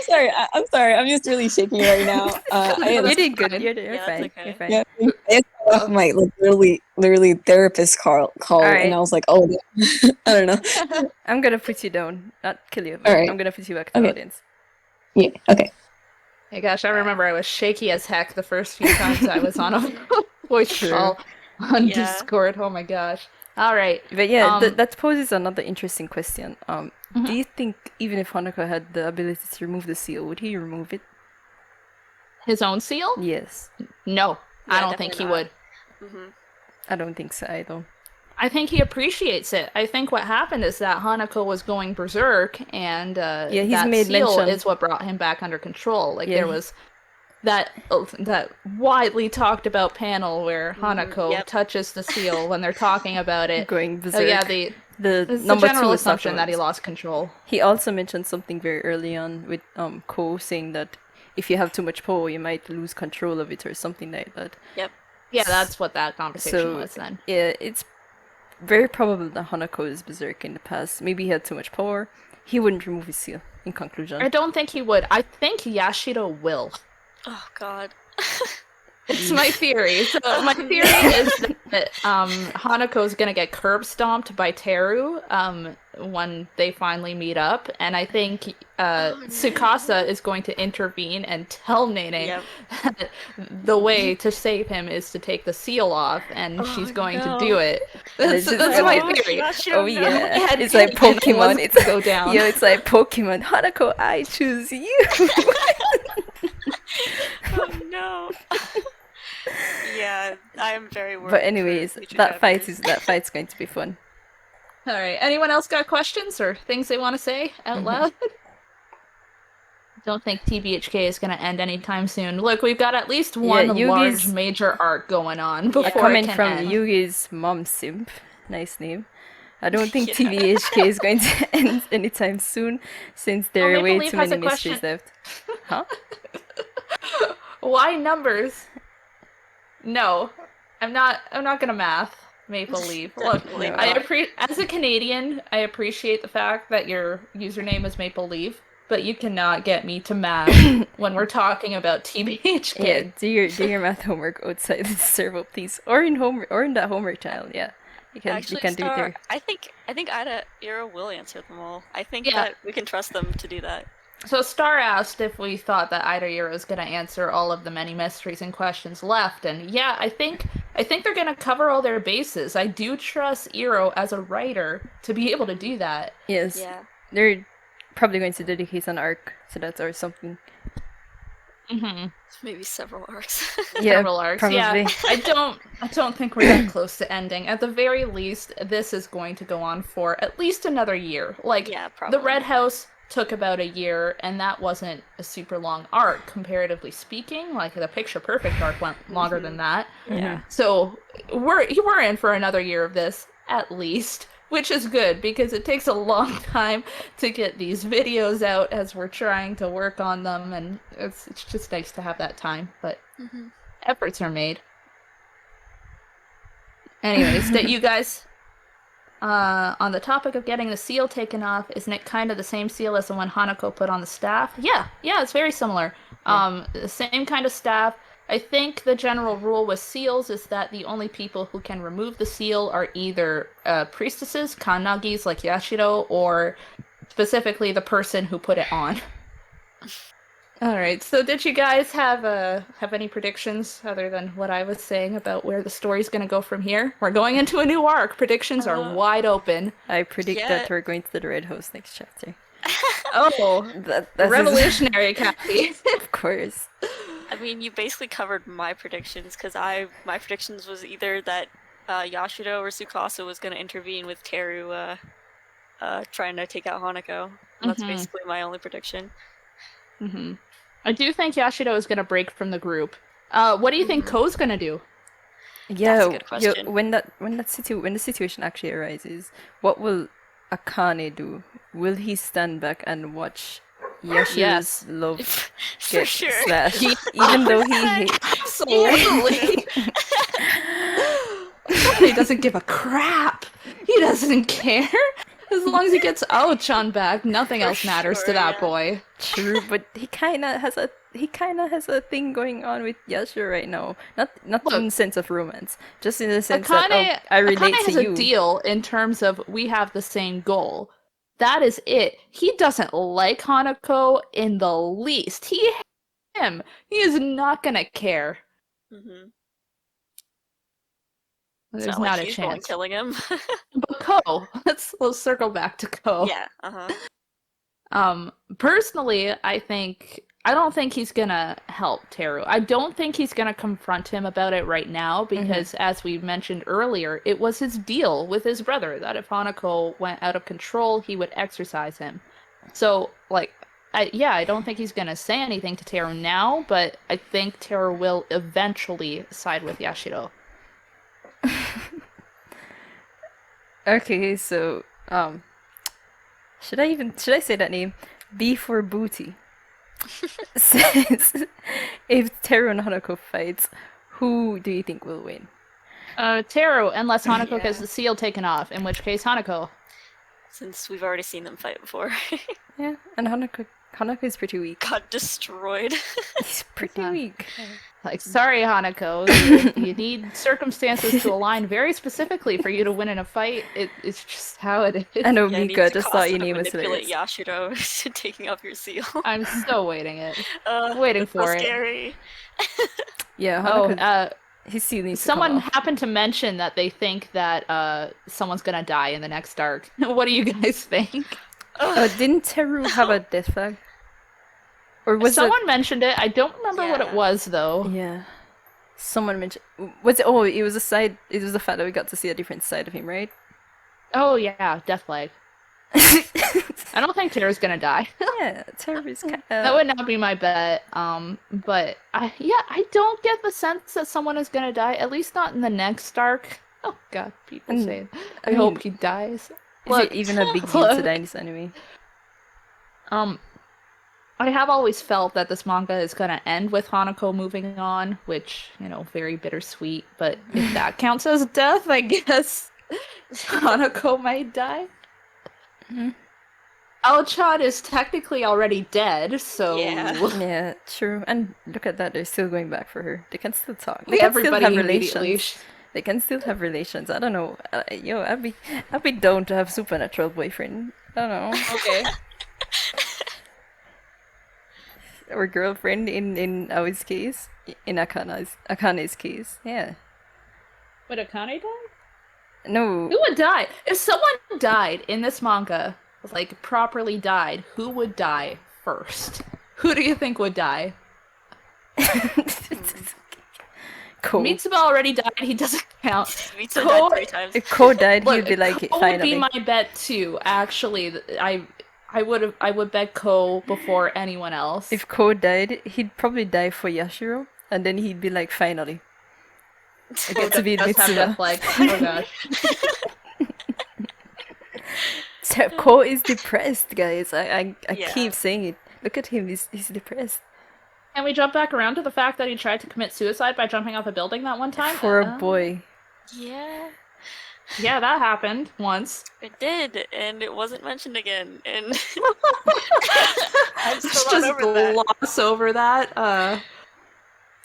Yeah. I'm sorry. I'm just really shaking right now. You did good. fine. You're Yeah, fine. that's okay. You're fine. Yeah, I just got off my like literally therapist call, Alright. and I was like, oh, I don't know. I'm gonna put you down, not kill you. But Alright. I'm gonna put you back to the Okay. audience. Yeah. Okay. Hey gosh, I remember I was shaky as heck the first few times I was on a voice True. call on Yeah. Discord. Oh my gosh. All right. But yeah, Um, that poses another interesting question. Mhm. Do you think even if Hanako had the ability to remove the seal, would he remove it? His own seal? Yes. No, I Yeah, don't think he definitely would. Hmm. I don't think so either. I think he appreciates it. I think what happened is that Hanako was going berserk, and he's that made seal mention. is what brought him back under control. Like Yeah, there he- was that widely talked about panel where Hanako Yep. touches the seal when they're talking about it. Going Oh berserk. yeah, the it's the number general two is assumption that he afterwards. lost control. He also mentioned something very early on with Ko saying that if you have too much power, you might lose control of it or something like that. Yep. Yeah, that's what that conversation So was then. yeah, it's very probable that Hanako is berserk in the past. Maybe he had too much power. He wouldn't remove his seal. In conclusion, I don't think he would. I think Yashiro will. Oh God. It's my theory. So my theory is that Hanako's gonna get curb stomped by Teru when they finally meet up, and I think Tsukasa is going to intervene and tell Nene Yep. that the way to save him is to take the seal off, and she's going no. to do it. And That's, it's just that's like- my theory. oh yeah, Had- it's like and it Pokemon. was It's to go down. Yeah, it's like Pokemon. Hanako, I choose you. Oh no. Yeah, I am very worried. But for anyways, future that chapters. fight's going to be fun. All right. Anyone else got questions or things they want to say out loud? Don't think TBHK is going to end anytime soon. Look, we've got at least one Yugi's- large major arc going on before A it comment can from end. Yugi's mom simp. Nice name. I don't think Yeah. TBHK is going to end anytime soon, since there are Maple way Leaf too has many a question. mysteries left. Huh? Why numbers? No, I'm not gonna math Maple Leaf. Look, Definitely No. I not. as a Canadian, I appreciate the fact that your username is Maple Leaf, but you cannot get me to math when we're talking about TBHK. Yeah, do your math homework outside the server, please, or in that homework channel. Yeah, you can Actually, do it Star, there. I think AidaIro will answer them all. I think Yeah. that we can trust them to do that. So Star asked if we thought that AidaIro is going to answer all of the many mysteries and questions left, and yeah, I think they're going to cover all their bases. I do trust Iro as a writer to be able to do that. Yes, Yeah. they're probably going to dedicate an arc to that or something. Mm-hmm. Maybe several arcs. Yeah, Several arcs. probably. Yeah, I don't think we're that close to ending. At the very least, this is going to go on for at least another year. Like Yeah, probably. the Red House took about a year, and that wasn't a super long arc, comparatively speaking. Like the Picture Perfect arc went longer than that. Yeah. So we're in for another year of this, at least. which is good because it takes a long time to get these videos out as we're trying to work on them, and it's just nice to have that time. But efforts are made. Anyways, that you guys, on the topic of getting the seal taken off, isn't it kind of the same seal as the one Hanako put on the staff? Yeah, it's very similar. The same kind of staff. I think the general rule with seals is that the only people who can remove the seal are either priestesses, Kannagis like Yashiro, or specifically the person who put it on. Alright, so did you guys have any predictions other than what I was saying about where the story's gonna go from here? We're going into a new arc. Predictions are wide open. I predict that we're going to the Red Host next chapter. Oh, That's revolutionary, Kathy. Of course. I mean, you basically covered my predictions, because my predictions was either that Yashiro or Tsukasa was going to intervene with Teru trying to take out Hanako. And that's basically my only prediction. I do think Yashiro is going to break from the group. What do you think Ko's going to do? Yeah, That's a good question. when the situation actually arises, what will Akane do? Will he stand back and watch Yashiro's love For get sure. slashed, even though he hates? Absolutely. He doesn't give a crap. He doesn't care. As long as he gets Aochan back, nothing else matters to sure, that yeah. boy. True, but he kind of has a thing going on with Yashiro right now. Not in the sense of romance, just in the sense that I relate Akane has to you. a deal in terms of we have the same goal. That is it. He doesn't like Hanako in the least. He is not gonna care. Mm-hmm. There's It's not, not like a he's the one chance. killing him. But Ko, let's circle back to Ko. Yeah, Personally, I don't think he's gonna help Teru. I don't think he's gonna confront him about it right now because, as we mentioned earlier, it was his deal with his brother that if Hanako went out of control, he would exorcise him. So, I don't think he's gonna say anything to Teru now, but I think Teru will eventually side with Yashiro. Okay, so should I say that name? B for Booty says, if Teru and Hanako fights, who do you think will win? Teru, unless Hanako gets the seal taken off, in which case Hanako. since we've already seen them fight before. Yeah, and Hanako is pretty weak. Got destroyed. He's pretty weak. Sorry, Hanako, you need circumstances to align very specifically for you to win in a fight. It's just how it is. I know, Yeah, Mika need just Tsukasa thought your to name was manipulate hilarious. Yashiro to taking off your seal. I'm still waiting it. Waiting for so it. Scary. Yeah, Hanako, his seal needs to come someone off. happened to mention that they think that someone's gonna die in the next arc. What do you guys think? Didn't Teru have a death flag? Or was someone mentioned it? I don't remember what it Yeah. was though. Yeah. Someone mentioned. Was it? Oh, it was a side. It was the fact that we got to see a different side of him, right? Oh yeah, death flag. I don't think Teru's gonna die. Yeah, Teru is kind That would not be my bet. But I don't get the sense that someone is gonna die. At least not in the next arc. Oh god, people And, say I I hope mean, he dies. Is it even a big deal to die in this anime? I have always felt that this manga is gonna end with Hanako moving on, which, very bittersweet. But if that counts as death, I guess Hanako might die. Aochan is technically already dead, so Yeah. Yeah, true. And look at that, they're still going back for her. They can still talk. They can everybody still have immediately. relations. They can still have relations. I don't know. I'd be down to have supernatural boyfriend. I don't know. Okay. Or girlfriend in Aoi's case. In Akane's case. Yeah. Would Akane die? No. Who would die? If someone died in this manga, properly died, who would die first? Who do you think would die? Ko. Mitsuba already died, he doesn't count. Mitsuba Ko- died 3 times. If Ko died, Look, he'd be like, Ko finally. would be my bet too, actually. I would bet Ko before anyone else. If Ko died, he'd probably die for Yashiro, and then he'd be like, finally. I get to be Does have Mitsuba. death flag. Oh gosh. Ko is depressed, guys. I Yeah. keep saying it. Look at him. He's depressed. Can we jump back around to the fact that he tried to commit suicide by jumping off a building that one time? For a boy. Yeah, Yeah, that happened once. it did, and it wasn't mentioned again. And I'm Let's still not just over that. gloss over that.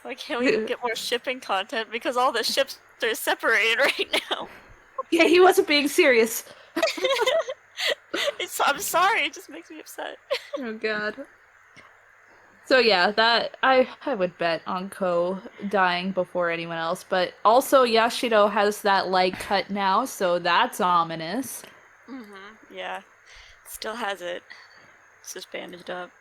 Why can't we get more shipping content? Because all the ships are separated right now. Yeah, he wasn't being serious. I'm sorry, it just makes me upset. Oh god. So yeah, that I would bet on Ko dying before anyone else, but also Yashiro has that leg cut now, so that's ominous. Yeah, still has it. It's just bandaged up.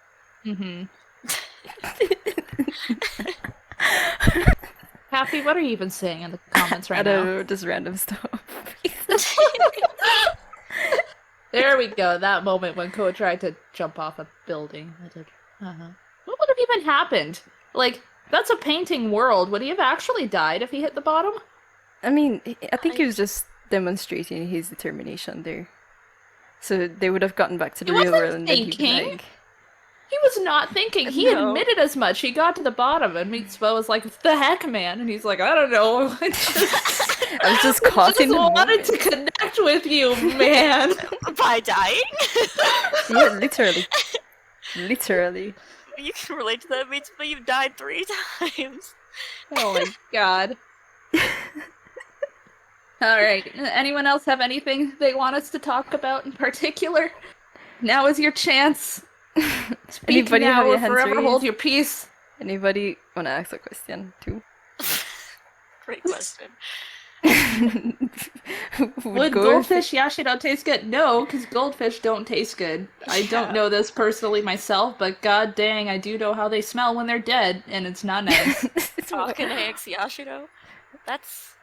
Happy, what are you even saying in the comments right I don't now? know, just random stuff. There we go, that moment when Ko tried to jump off a building. What would have even happened? Like, that's a painting world. Would he have actually died if he hit the bottom? I mean, I think he was just demonstrating his determination there. So they would have gotten back to the He real wasn't world and then he'd be thinking. like... He was not thinking. He No. admitted as much. He got to the bottom, and Mitsuba was like, "The heck, man!" And he's like, "I don't know. I was just caught in the wanted moment. to connect with you, man." By dying? Yeah, literally. Literally. You can relate to that, Mitsuba. You've died 3 times. Oh my god. All right. Anyone else have anything they want us to talk about in particular? Now is your chance. Speak Anybody now have or your hands forever raised? hold your peace. Anybody want to ask a question too? Great question. Would go goldfish Yashiro taste good? No, because goldfish don't taste good. I don't know this personally myself, but god dang, I do know how they smell when they're dead, and it's not nice. Akane X Yashiro? That's...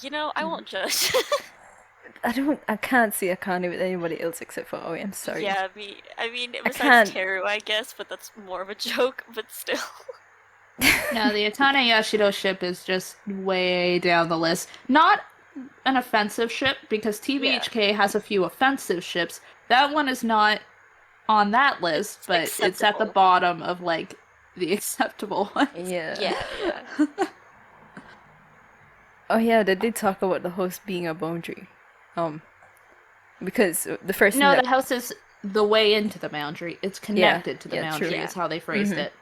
You know, I won't judge. I can't see Akane with anybody else except for Aoi. I'm sorry. Yeah, I mean, besides can't- Teru, I guess, but that's more of a joke, but still. No, the Atane Yashiro ship is just way down the list. Not an offensive ship, because TBHK has a few offensive ships. That one is not on that list, but it's at the acceptable. bottom of, like, the acceptable ones. Yeah. Yeah. Oh yeah, they did talk about the host being a boundary. Because the first No, thing the house is the way into the boundary. It's connected to the yeah, true. boundary, is how they phrased Mhm. it.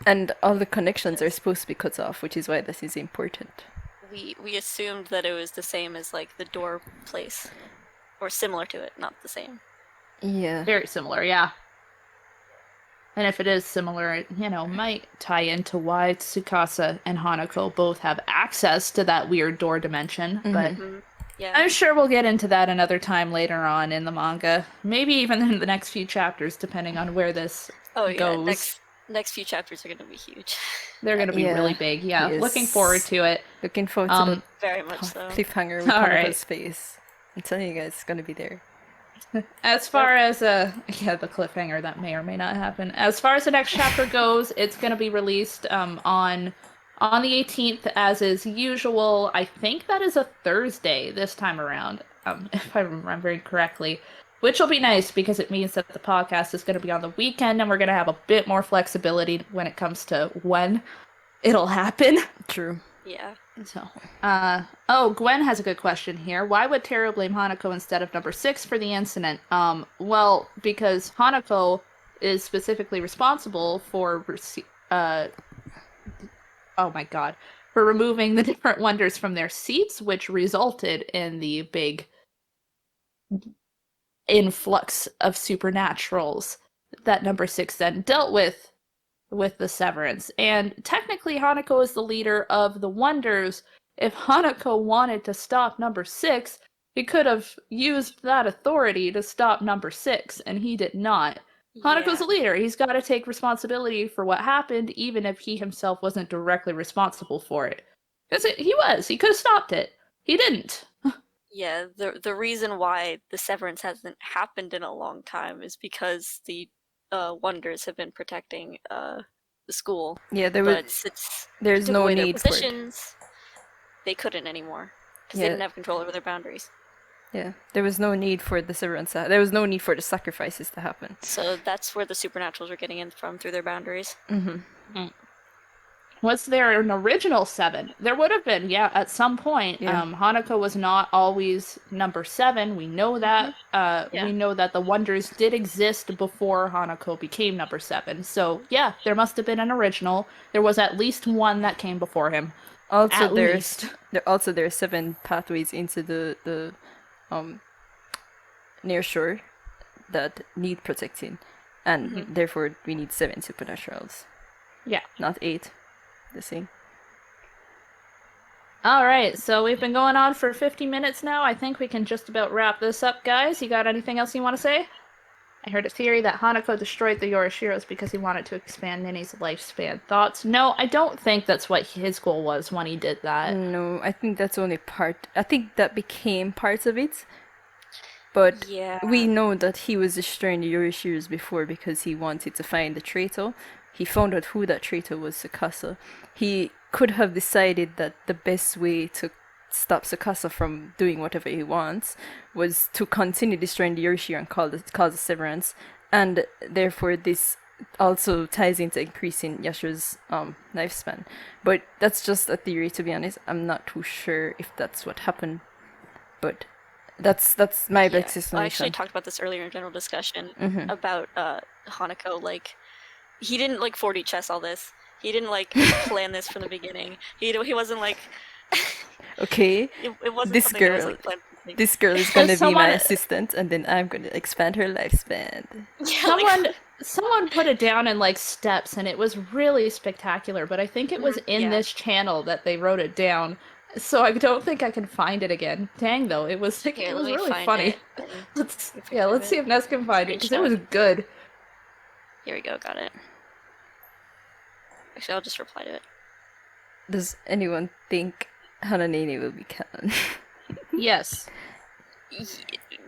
and all the connections are supposed to be cut off, which is why this is important. We assumed that it was the same as, like, the door place. Or similar to it, not the same. Yeah. Very similar, yeah. And if it is similar, it, might tie into why Tsukasa and Hanako both have access to that weird door dimension, but Yeah. I'm sure we'll get into that another time later on in the manga. Maybe even in the next few chapters, depending on where this goes. Next few chapters are gonna be huge. They're going to be Yeah, really big, yeah. yes. Looking forward to it. Looking forward to Very much the so. cliffhanger with Alright. Hanako's face. I'm telling you guys, it's gonna be there. As far as the cliffhanger that may or may not happen. As far as the next chapter goes, it's going to be released on the 18th, as is usual. I think that is a Thursday this time around, if I'm remembering correctly. Which will be nice because it means that the podcast is going to be on the weekend, and we're going to have a bit more flexibility when it comes to when it'll happen. True. Yeah. So, Gwen has a good question here. Why would Teru blame Hanako instead of number 6 for the incident? Well, because Hanako is specifically responsible for, for removing the different wonders from their seats, which resulted in the big influx of supernaturals that number 6 then dealt with the severance. And technically Hanako is the leader of the wonders. If Hanako wanted to stop number 6, he could have used that authority to stop number 6, and he did not. Hanako's a leader. He's got to take responsibility for what happened, even if he himself wasn't directly responsible for it. Because he was. He could have stopped it. He didn't. Yeah, the reason why the severance hasn't happened in a long time is because the wonders have been protecting the school. Yeah, But since there's took no away their need for it. positions, they couldn't anymore because Yeah. they didn't have control over their boundaries. Yeah, there was no need for the severance. There was no need for the sacrifices to happen. So that's where the supernaturals are getting in from through their boundaries. Was there an original 7? There would have been, yeah, at some point. Yeah. Hanako was not always number 7. We know that. Yeah. We know that the Wonders did exist before Hanako became number 7. So, yeah, there must have been an original. There was at least one that came before him. Also, At there's least. there are 7 pathways into the near shore that need protecting, and therefore we need 7 supernaturals. Yeah. Not 8. The same. All right, so we've been going on for 50 minutes now. I think we can just about wrap this up, guys. You got anything else you want to say? I heard a theory that Hanako destroyed the Yoroshiros because he wanted to expand Nini's lifespan. Thoughts? No, I don't think that's what his goal was when he did that. No, I think that's only part. I think that became part of it. But Yeah. we know that he was destroying the Yoroshiros before because he wanted to find the traitor. He found out who that traitor was, Tsukasa. He could have decided that the best way to stop Tsukasa from doing whatever he wants was to continue destroying the Yorishiro and cause a severance. And therefore this also ties into increasing Yashu's lifespan. But that's just a theory, to be honest. I'm not too sure if that's what happened. But that's my best I explanation. actually talked about this earlier in general discussion about Hanako. Like, he didn't like 4D chess all this. He didn't like plan this from the beginning. He wasn't like. Okay, it wasn't this something that was, girl, like, planned from the beginning. this girl is gonna be my Someone- assistant, and then I'm gonna expand her lifespan. Yeah, like, Someone put it down in like steps, and it was really spectacular. But I think it was in yeah. this channel that they wrote it down, so I don't think I can find it again. Dang, though, it was Here, it let was me really find funny. it and Let's if I let's see if Ness can find it because it Screenshot. was good. Here we go. Got it. Actually, I'll just reply to it. Does anyone think Hananini will be canon? Yes.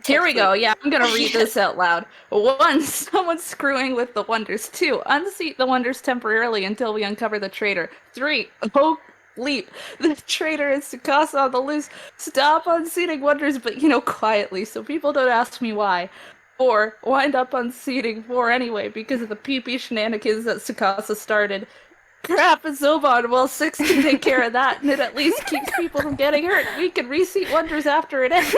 Here we go. Yeah, I'm gonna read this out loud. 1, someone screwing with the Wonders. 2, unseat the Wonders temporarily until we uncover the traitor. 3, oh leap. The traitor is Tsukasa on the loose. Stop unseating Wonders, but quietly, so people don't ask me why. 4, wind up unseating 4 anyway because of the pee-pee shenanigans that Tsukasa started. Crap, Zobon, well, 6 can take care of that, and it at least keeps people from getting hurt. We can reseat Wonders after it ends.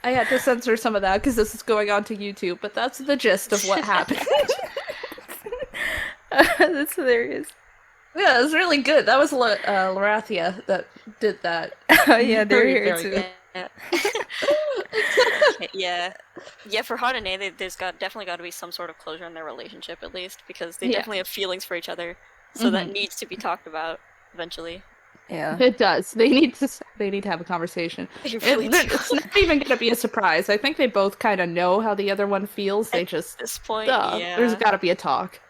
I had to censor some of that because this is going on to YouTube, but that's the gist of what happened. That's hilarious. Yeah, it was really good. That was Larathia that did that. Oh yeah, they're Very, here very too. good. Yeah. Yeah, for Hanane, there's definitely got to be some sort of closure in their relationship, at least, because they Yeah. definitely have feelings for each other. So that needs to be talked about eventually. Yeah. It does. They need to have a conversation. They really do. It's not even going to be a surprise. I think they both kind of know how the other one feels. They just At this point, yeah. there's got to be a talk.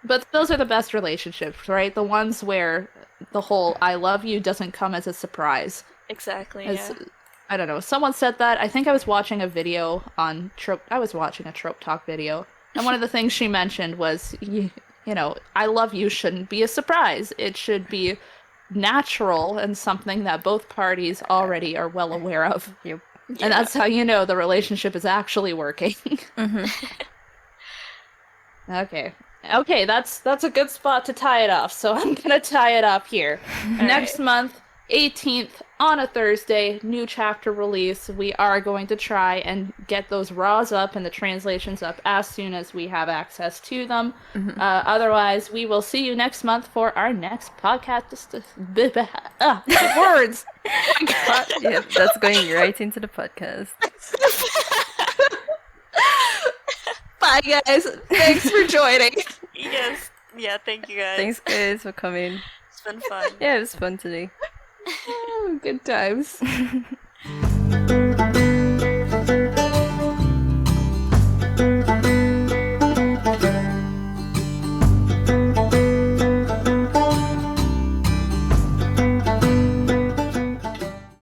But those are the best relationships, right? The ones where the whole "I love you" doesn't come as a surprise. Exactly, As, yeah. I don't know. Someone said that. I think I was watching a video on Trope. I was watching a Trope Talk video, and one of the things she mentioned was, "I love you" shouldn't be a surprise. It should be natural and something that both parties already are well aware of. Yep. And that's how you know the relationship is actually working. Okay, that's a good spot to tie it off. So I'm gonna tie it up here. Next month, 18th on a Thursday, new chapter release. We are going to try and get those raws up and the translations up as soon as we have access to them. Otherwise, we will see you next month for our next podcast. Words. Oh my God. Yep, that's going right into the podcast. Bye, guys. Thanks for joining. Yes. Yeah, thank you guys. Thanks guys for coming. It's been fun. Yeah, it was fun today. Oh, good times.